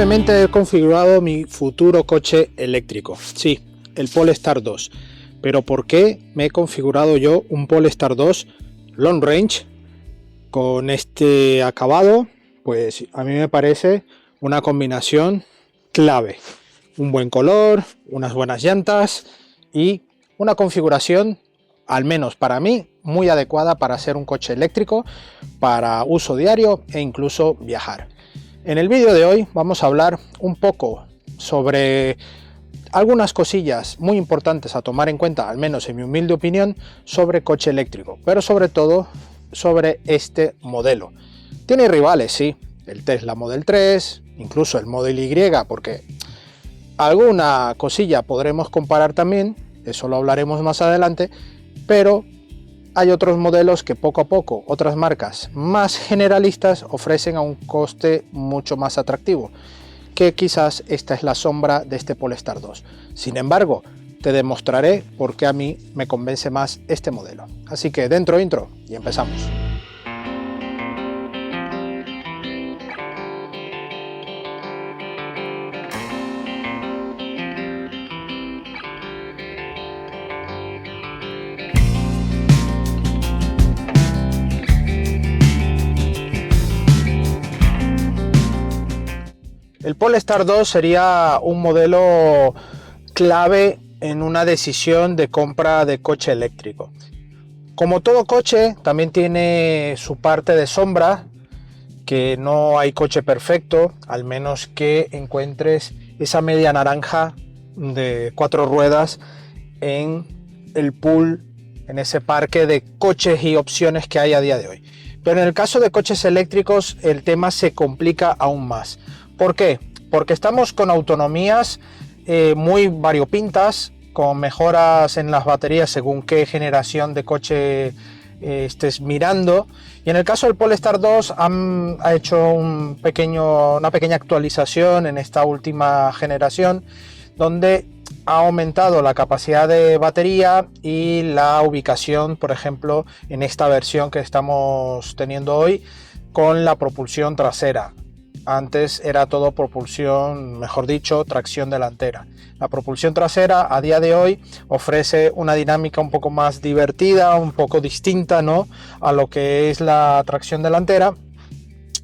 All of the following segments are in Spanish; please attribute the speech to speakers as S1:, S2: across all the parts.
S1: Lamentablemente he configurado mi futuro coche eléctrico, sí, el Polestar 2. Pero ¿por qué me he configurado yo un Polestar 2 Long Range con este acabado? Pues a mí me parece una combinación clave. Un buen color, unas buenas llantas y una configuración, al menos para mí, muy adecuada para ser un coche eléctrico, para uso diario e incluso viajar. En el vídeo de hoy vamos a hablar un poco sobre algunas cosillas muy importantes a tomar en cuenta, al menos en mi humilde opinión, sobre coche eléctrico, pero sobre todo sobre este modelo. Tiene rivales, sí, el Tesla Model 3, incluso el Model Y, porque alguna cosilla podremos comparar también, eso lo hablaremos más adelante, pero hay otros modelos que poco a poco, otras marcas más generalistas ofrecen a un coste mucho más atractivo, que quizás esta es la sombra de este Polestar 2. Sin embargo, te demostraré por qué a mí me convence más este modelo. Así que dentro intro y empezamos. El Polestar 2 sería un modelo clave en una decisión de compra de coche eléctrico. Como todo coche, también tiene su parte de sombra, que no hay coche perfecto, al menos que encuentres esa media naranja de 4 ruedas en el pool, en ese parque de coches y opciones que hay a día de hoy. Pero en el caso de coches eléctricos, el tema se complica aún más. ¿Por qué? Porque estamos con autonomías muy variopintas, con mejoras en las baterías según qué generación de coche estés mirando. Y en el caso del Polestar 2 ha hecho una pequeña actualización en esta última generación, donde ha aumentado la capacidad de batería y la ubicación, por ejemplo, en esta versión que estamos teniendo hoy, con la propulsión trasera. Antes era todo propulsión, mejor dicho, tracción delantera. La propulsión trasera a día de hoy ofrece una dinámica un poco más divertida, un poco distinta, ¿no?, a lo que es la tracción delantera.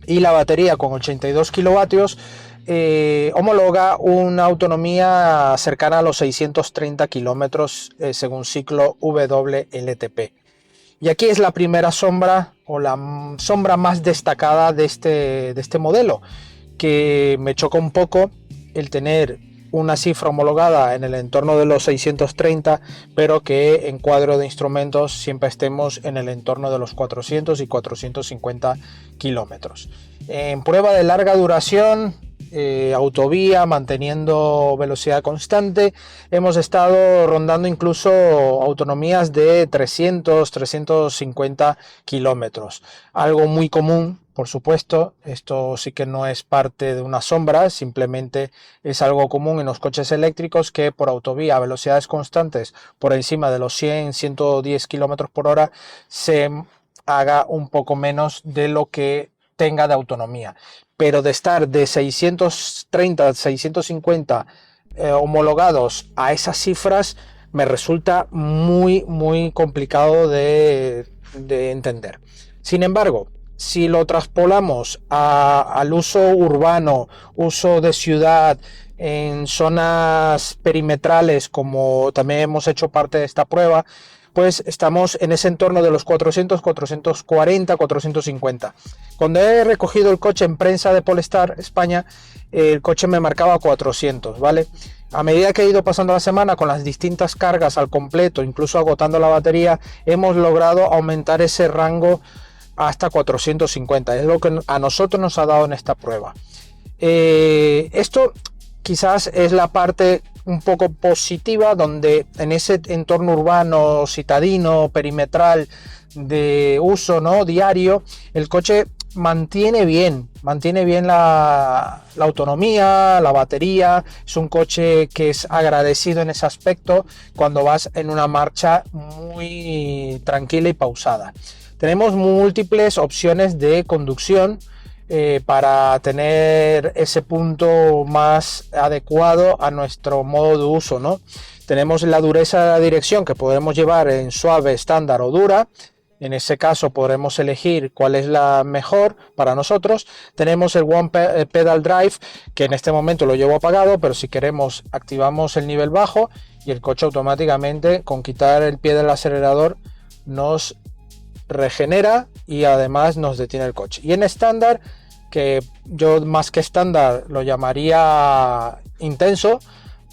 S1: Y la batería con 82 kilovatios homologa una autonomía cercana a los 630 kilómetros según ciclo WLTP. Y aquí es la primera sombra o la sombra más destacada de este modelo, que me choca un poco el tener una cifra homologada en el entorno de los 630, pero que en cuadro de instrumentos siempre estemos en el entorno de los 400 y 450 kilómetros. En prueba de larga duración, autovía, manteniendo velocidad constante, hemos estado rondando incluso autonomías de 300-350 kilómetros, algo muy común. Por supuesto, esto sí que no es parte de una sombra, simplemente es algo común en los coches eléctricos que por autovía a velocidades constantes por encima de los 100-110 kilómetros por hora se haga un poco menos de lo que tenga de autonomía. Pero de estar de 630 a 650 homologados a esas cifras me resulta muy complicado de entender. Sin embargo, si lo traspolamos al uso urbano, uso de ciudad, en zonas perimetrales, como también hemos hecho parte de esta prueba, pues estamos en ese entorno de los 400, 440, 450. Cuando he recogido el coche en prensa de Polestar España, el coche me marcaba 400, ¿vale? A medida que he ido pasando la semana con las distintas cargas al completo, incluso agotando la batería, hemos logrado aumentar ese rango hasta 450. Es lo que a nosotros nos ha dado en esta prueba. Esto quizás es la parte un poco positiva, donde en ese entorno urbano, citadino, perimetral de uso, ¿no?, diario, el coche mantiene bien la autonomía, la batería. Es un coche que es agradecido en ese aspecto cuando vas en una marcha muy tranquila y pausada. Tenemos múltiples opciones de conducción para tener ese punto más adecuado a nuestro modo de uso, ¿no? Tenemos la dureza de la dirección, que podemos llevar en suave, estándar o dura. En ese caso podremos elegir cuál es la mejor para nosotros. Tenemos el One Pedal Drive, que en este momento lo llevo apagado, pero si queremos activamos el nivel bajo y el coche automáticamente, con quitar el pie del acelerador, nos regenera y además nos detiene el coche. Y en estándar, que yo más que estándar lo llamaría intenso,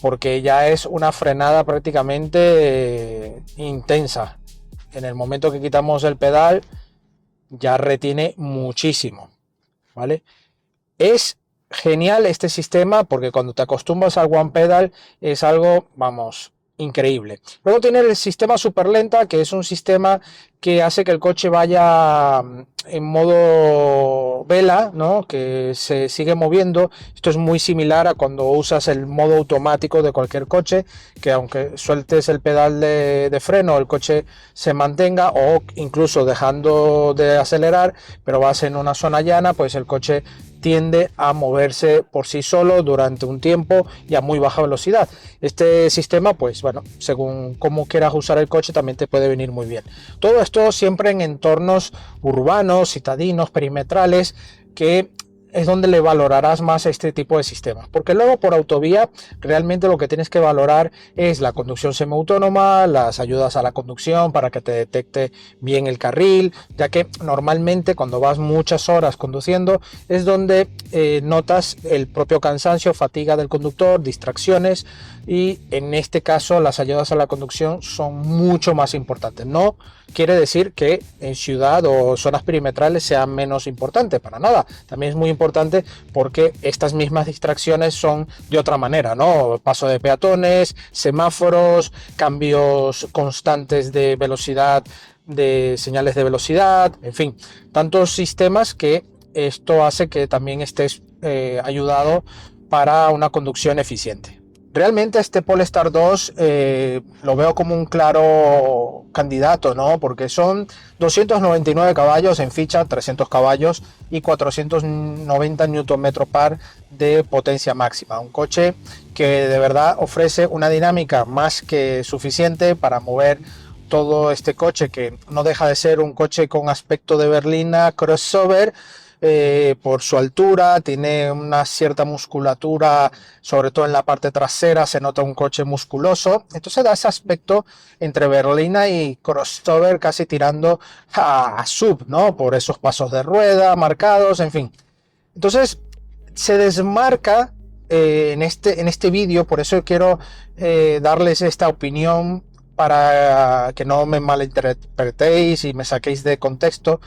S1: porque ya es una frenada prácticamente intensa. En el momento que quitamos el pedal ya retiene muchísimo, ¿vale? Es genial este sistema porque cuando te acostumbras al One Pedal es algo, vamos, increíble. Luego tiene el sistema super lenta, que es un sistema que hace que el coche vaya en modo vela, ¿no? Que se sigue moviendo. Esto es muy similar a cuando usas el modo automático de cualquier coche, que aunque sueltes el pedal de freno, el coche se mantenga, o incluso dejando de acelerar, pero vas en una zona llana, pues el coche tiende a moverse por sí solo durante un tiempo y a muy baja velocidad. Este sistema, pues bueno, según cómo quieras usar el coche, también te puede venir muy bien. Todo esto siempre en entornos urbanos, citadinos, perimetrales, que es donde le valorarás más a este tipo de sistemas, porque luego por autovía realmente lo que tienes que valorar es la conducción semiautónoma, las ayudas a la conducción para que te detecte bien el carril, ya que normalmente cuando vas muchas horas conduciendo es donde notas el propio cansancio, fatiga del conductor, distracciones, y en este caso las ayudas a la conducción son mucho más importantes. No quiere decir que en ciudad o zonas perimetrales sean menos importantes, para nada. También es muy importante porque estas mismas distracciones son de otra manera, ¿no? Paso de peatones, semáforos, cambios constantes de velocidad, de señales de velocidad, en fin, tantos sistemas que esto hace que también estés ayudado para una conducción eficiente. Realmente este Polestar 2 lo veo como un claro candidato, ¿no? Porque son 299 caballos en ficha, 300 caballos y 490 Nm par de potencia máxima. Un coche que de verdad ofrece una dinámica más que suficiente para mover todo este coche, que no deja de ser un coche con aspecto de berlina crossover. Por su altura, tiene una cierta musculatura, sobre todo en la parte trasera, se nota un coche musculoso, entonces da ese aspecto entre berlina y crossover, casi tirando a sub, ¿no? Por esos pasos de rueda marcados, en fin. Entonces se desmarca en este vídeo, por eso quiero darles esta opinión para que no me malinterpretéis y me saquéis de contexto,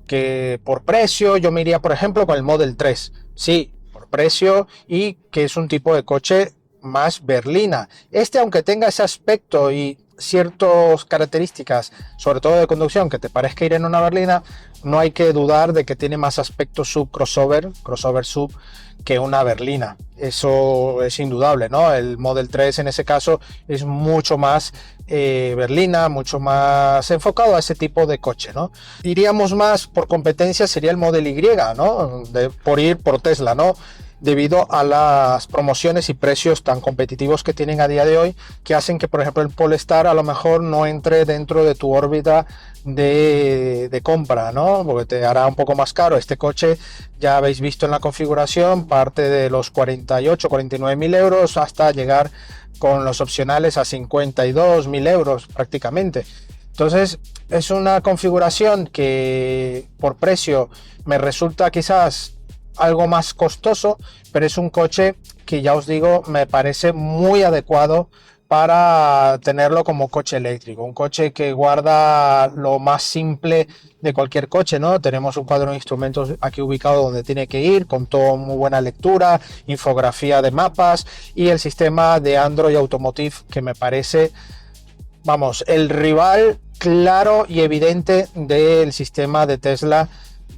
S1: que por precio yo me iría por ejemplo con el Model 3, sí, por precio, y que es un tipo de coche más berlina. Este, aunque tenga ese aspecto y ciertas características, sobre todo de conducción, que te parezca ir en una berlina, no hay que dudar de que tiene más aspecto sub crossover sub, que una berlina. Eso es indudable, ¿no? El Model 3 en ese caso es mucho más berlina, mucho más enfocado a ese tipo de coche, ¿no? Iríamos más por competencia, sería el Model Y, ¿no? Por ir por Tesla, ¿no? Debido a las promociones y precios tan competitivos que tienen a día de hoy, que hacen que por ejemplo el Polestar a lo mejor no entre dentro de tu órbita de compra, ¿no? Porque te hará un poco más caro. Este coche, ya habéis visto en la configuración, parte de los 49.000 euros hasta llegar con los opcionales a 52.000 euros prácticamente. Entonces es una configuración que por precio me resulta quizás algo más costoso, pero es un coche que, ya os digo, me parece muy adecuado para tenerlo como coche eléctrico, un coche que guarda lo más simple de cualquier coche, ¿no? Tenemos un cuadro de instrumentos aquí ubicado donde tiene que ir, con todo muy buena lectura, infografía de mapas y el sistema de Android Automotive, que me parece, vamos, el rival claro y evidente del sistema de Tesla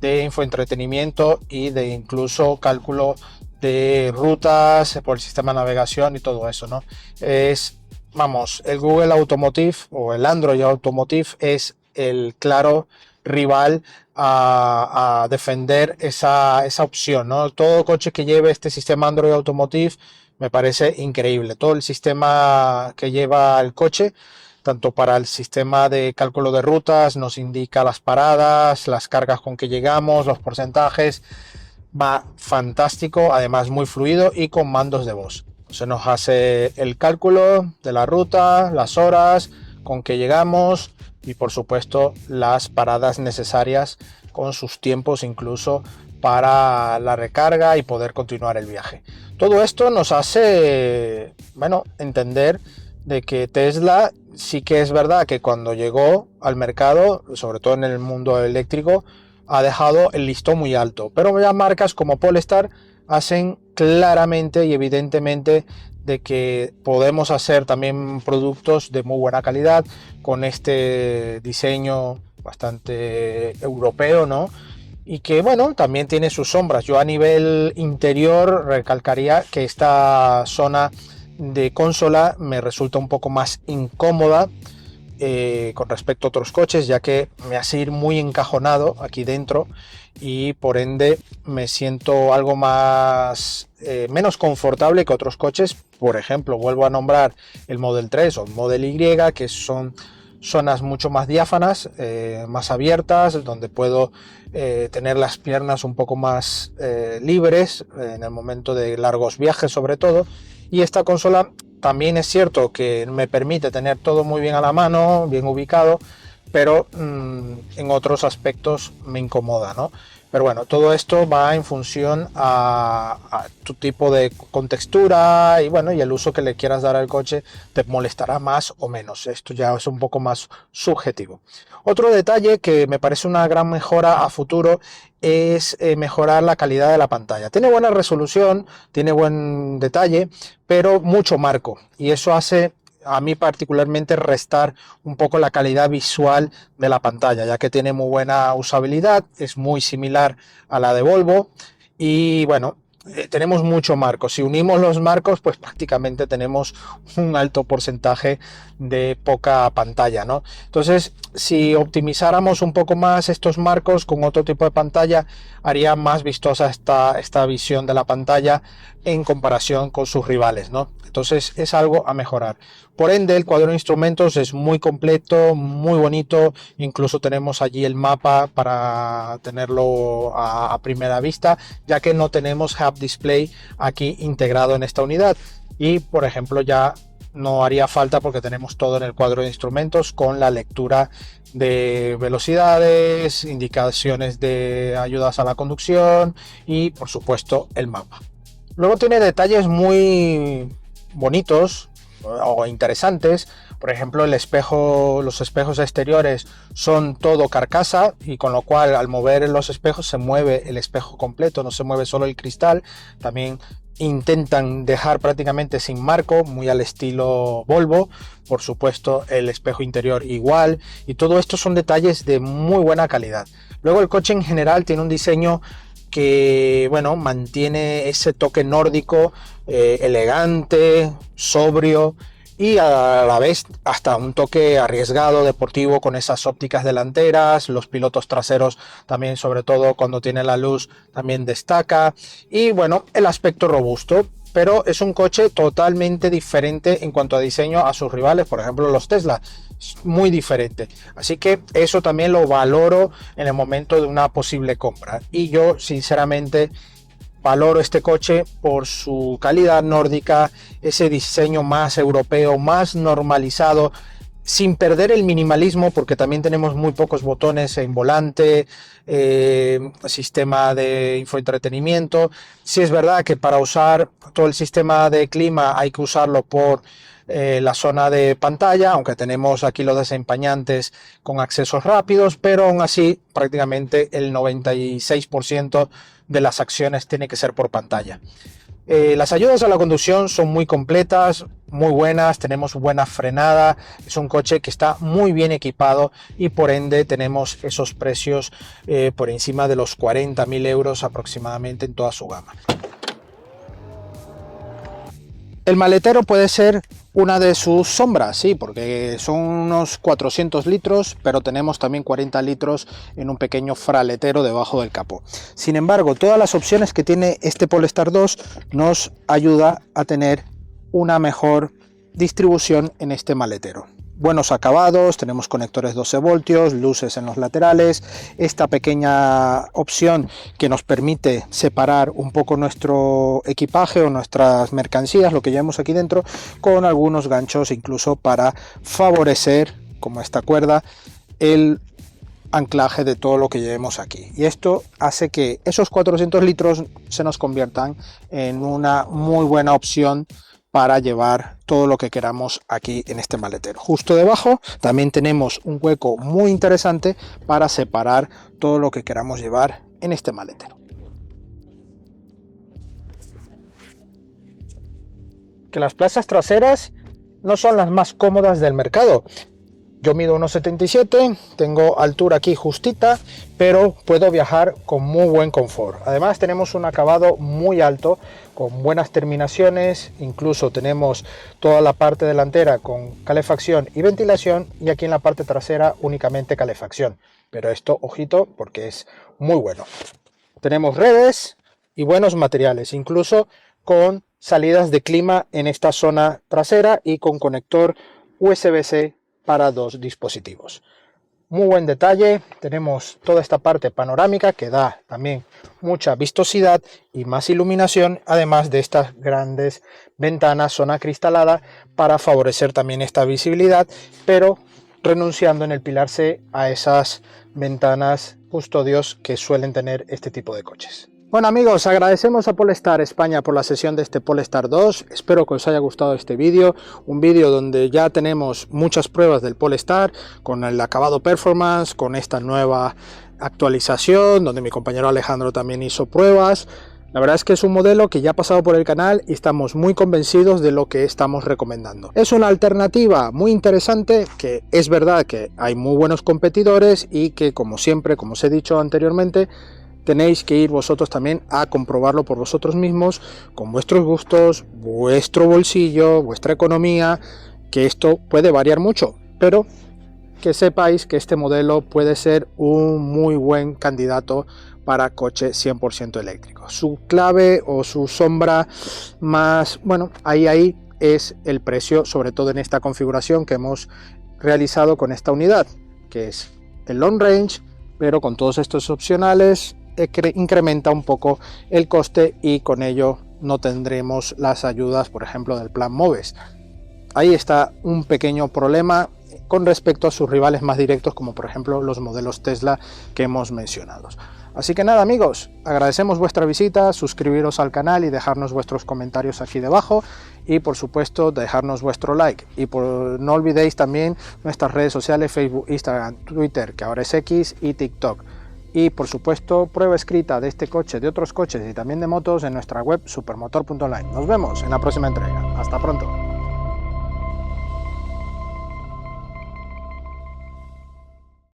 S1: de infoentretenimiento y de incluso cálculo de rutas por el sistema de navegación y todo eso, ¿no? Es, vamos, el Google Automotive o el Android Automotive es el claro rival a defender esa opción, ¿no? Todo coche que lleve este sistema Android Automotive me parece increíble. Todo el sistema que lleva el coche, tanto para el sistema de cálculo de rutas, nos indica las paradas, las cargas con que llegamos, los porcentajes, va fantástico, además muy fluido y con mandos de voz. Se nos hace el cálculo de la ruta, las horas con que llegamos y por supuesto las paradas necesarias con sus tiempos incluso para la recarga y poder continuar el viaje. Todo esto nos hace, bueno, entender de que Tesla sí que es verdad que cuando llegó al mercado, sobre todo en el mundo eléctrico, ha dejado el listón muy alto, pero ya marcas como Polestar hacen claramente y evidentemente de que podemos hacer también productos de muy buena calidad con este diseño bastante europeo, ¿no? Y que bueno, también tiene sus sombras. Yo a nivel interior recalcaría que esta zona de consola me resulta un poco más incómoda con respecto a otros coches, ya que me hace ir muy encajonado aquí dentro y por ende me siento algo más menos confortable que otros coches. Por ejemplo, vuelvo a nombrar el Model 3 o el Model Y, que son zonas mucho más diáfanas, más abiertas, donde puedo tener las piernas un poco más libres en el momento de largos viajes sobre todo. Y esta consola también es cierto que me permite tener todo muy bien a la mano, bien ubicado, pero en otros aspectos me incomoda, ¿no? Pero bueno, todo esto va en función a tu tipo de contextura y bueno, y el uso que le quieras dar al coche te molestará más o menos. Esto ya es un poco más subjetivo. Otro detalle que me parece una gran mejora a futuro es mejorar la calidad de la pantalla. Tiene buena resolución, tiene buen detalle, pero mucho marco y eso hace a mí particularmente restar un poco la calidad visual de la pantalla, ya que tiene muy buena usabilidad, es muy similar a la de Volvo y bueno, tenemos mucho marco. Si unimos los marcos, pues prácticamente tenemos un alto porcentaje de poca pantalla, ¿no? Entonces, si optimizáramos un poco más estos marcos con otro tipo de pantalla, haría más vistosa esta visión de la pantalla en comparación con sus rivales, ¿no? Entonces es algo a mejorar. Por ende, el cuadro de instrumentos es muy completo, muy bonito. Incluso tenemos allí el mapa para tenerlo a primera vista, ya que no tenemos Head-Up Display aquí integrado en esta unidad. Y, por ejemplo, ya no haría falta porque tenemos todo en el cuadro de instrumentos con la lectura de velocidades, indicaciones de ayudas a la conducción y, por supuesto, el mapa. Luego tiene detalles muy bonitos o interesantes. Por ejemplo, el espejo, los espejos exteriores son todo carcasa y con lo cual al mover los espejos se mueve el espejo completo, no se mueve solo el cristal. También intentan dejar prácticamente sin marco, muy al estilo Volvo. Por supuesto, el espejo interior igual, y todo esto son detalles de muy buena calidad. Luego el coche en general tiene un diseño que bueno, mantiene ese toque nórdico, elegante, sobrio y a la vez hasta un toque arriesgado, deportivo, con esas ópticas delanteras. Los pilotos traseros también, sobre todo cuando tiene la luz, también destaca. Y bueno, el aspecto robusto, pero es un coche totalmente diferente en cuanto a diseño a sus rivales, por ejemplo los Tesla. Muy diferente, así que eso también lo valoro en el momento de una posible compra. Y yo sinceramente valoro este coche por su calidad nórdica, ese diseño más europeo, más normalizado, sin perder el minimalismo, porque también tenemos muy pocos botones en volante, sistema de infoentretenimiento. Sí es verdad que para usar todo el sistema de clima hay que usarlo por la zona de pantalla, aunque tenemos aquí los desempañantes con accesos rápidos, pero aún así prácticamente el 96% de las acciones tiene que ser por pantalla. Las ayudas a la conducción son muy completas, muy buenas, tenemos buena frenada, es un coche que está muy bien equipado y por ende tenemos esos precios por encima de los 40.000 euros aproximadamente en toda su gama. El maletero puede ser una de sus sombras, sí, porque son unos 400 litros, pero tenemos también 40 litros en un pequeño fraletero debajo del capó. Sin embargo, todas las opciones que tiene este Polestar 2 nos ayuda a tener una mejor distribución en este maletero. Buenos acabados, tenemos conectores 12 voltios, luces en los laterales, esta pequeña opción que nos permite separar un poco nuestro equipaje o nuestras mercancías, lo que llevamos aquí dentro, con algunos ganchos incluso para favorecer, como esta cuerda, el anclaje de todo lo que llevemos aquí. Y esto hace que esos 400 litros se nos conviertan en una muy buena opción para llevar todo lo que queramos aquí en este maletero. Justo debajo también tenemos un hueco muy interesante para separar todo lo que queramos llevar en este maletero. Que las plazas traseras no son las más cómodas del mercado. Yo mido 1,77, tengo altura aquí justita, pero puedo viajar con muy buen confort. Además tenemos un acabado muy alto, con buenas terminaciones, incluso tenemos toda la parte delantera con calefacción y ventilación, y aquí en la parte trasera únicamente calefacción. Pero esto, ojito, porque es muy bueno. Tenemos redes y buenos materiales, incluso con salidas de clima en esta zona trasera y con conector USB-C para 2 dispositivos. Muy buen detalle, tenemos toda esta parte panorámica que da también mucha vistosidad y más iluminación, además de estas grandes ventanas zona cristalada para favorecer también esta visibilidad, pero renunciando en el pilar C a esas ventanas custodios que suelen tener este tipo de coches. Bueno amigos, agradecemos a Polestar España por la sesión de este Polestar 2, espero que os haya gustado este vídeo, un vídeo donde ya tenemos muchas pruebas del Polestar, con el acabado performance, con esta nueva actualización, donde mi compañero Alejandro también hizo pruebas. La verdad es que es un modelo que ya ha pasado por el canal y estamos muy convencidos de lo que estamos recomendando. Es una alternativa muy interesante, que es verdad que hay muy buenos competidores y que, como siempre, como os he dicho anteriormente, tenéis que ir vosotros también a comprobarlo por vosotros mismos, con vuestros gustos, vuestro bolsillo, vuestra economía, que esto puede variar mucho, pero que sepáis que este modelo puede ser un muy buen candidato para coche 100% eléctrico. Su clave o su sombra más, bueno, ahí es el precio, sobre todo en esta configuración que hemos realizado con esta unidad, que es el long range, pero con todos estos opcionales incrementa un poco el coste y con ello no tendremos las ayudas, por ejemplo, del plan MOVES. Ahí está un pequeño problema con respecto a sus rivales más directos, como por ejemplo los modelos Tesla que hemos mencionado. Así que nada amigos, agradecemos vuestra visita, suscribiros al canal y dejarnos vuestros comentarios aquí debajo, y por supuesto dejarnos vuestro like, y no olvidéis también nuestras redes sociales, Facebook, Instagram, Twitter, que ahora es X, y TikTok. Y por supuesto prueba escrita de este coche, de otros coches y también de motos en nuestra web supermotor.online. Nos vemos en la próxima entrega. Hasta pronto.